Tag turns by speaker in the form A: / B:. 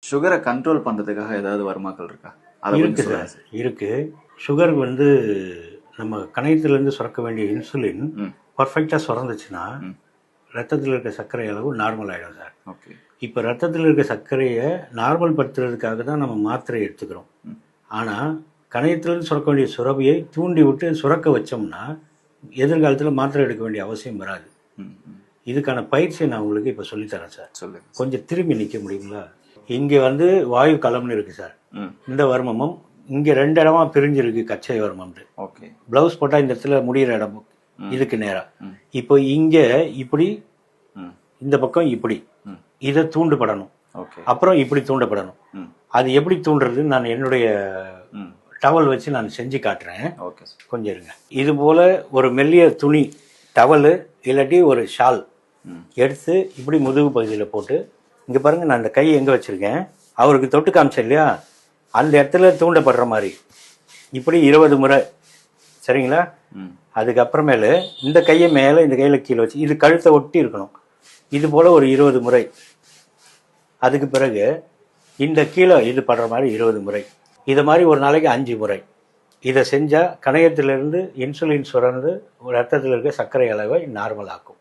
A: சுகரை கண்ட்ரோல் பண்றதுக்காக ஏதாவது வருமாக்கள் இருக்கா?
B: இருக்கு சார், இருக்கு. சுகர் வந்து நம்ம கணையத்திலிருந்து சுரக்க வேண்டிய இன்சுலின் பர்ஃபெக்டாக சுரந்துச்சுன்னா ரத்தத்தில் இருக்க சர்க்கரை அளவு நார்மல் ஆகிடும் சார்.
A: ஓகே.
B: இப்போ ரத்தத்தில் இருக்க சர்க்கரையை நார்மல் படுத்துறதுக்காக தான் நம்ம மாத்திரை எடுத்துக்கிறோம். ஆனால் கணையத்திலிருந்து சுரக்க வேண்டிய சுரபியை தூண்டி விட்டு சுரக்க வச்சோம்னா எதிர்காலத்தில் மாத்திரை எடுக்க வேண்டிய அவசியம் வராது. இதுக்கான பயிற்சியை நான் உங்களுக்கு இப்போ சொல்லித்தரேன் சார்.
A: சொல்லுங்க.
B: கொஞ்சம் திரும்பி நிற்க முடியுங்களா? இங்கே வந்து வாயு களம்னு இருக்குது சார். இந்த வர்மமும் இங்கே 2 இடமா பிரிஞ்சிருக்கு, கச்சை வர்மம்.
A: ஓகே.
B: ப்ளவுஸ் போட்டால் இந்த இடத்துல முடிகிற இடம் இதுக்கு நேராக. இப்போ இங்கே இப்படி, இந்த பக்கம் இப்படி, இதை தூண்டுபடணும். அப்புறம் இப்படி தூண்டப்படணும். அது எப்படி தூண்டுறது நான் என்னுடைய டவல் வச்சு நான் செஞ்சு காட்டுறேன். கொஞ்சம் இருங்க. இது போல ஒரு மெல்லிய துணி டவலு இல்லாட்டி ஒரு ஷால் எடுத்து இப்படி முதுகு பகுதியில் போட்டு, இங்கே பாருங்க நான் இந்த கையை எங்கே வச்சுருக்கேன், அவருக்கு தொட்டு காமிச்சேன் இல்லையா, அந்த இடத்துல தூண்டப்படுற மாதிரி இப்படி 20 முறை. சரிங்களா? அதுக்கப்புறமேலு இந்த கையை மேலே இந்த கையில் கீழே வச்சு இது கழுத்தை ஒட்டி இருக்கணும். இது போல் ஒரு 20 முறை. அதுக்கு பிறகு இந்த கீழே இது படுற மாதிரி 20 முறை. இதை மாதிரி ஒரு நாளைக்கு 5 முறை. இதை செஞ்சால் கணையத்திலிருந்து இன்சுலின் சுரந்து ரத்தத்தில் இருக்க சர்க்கரை அளவை நார்மல் ஆக்கும்.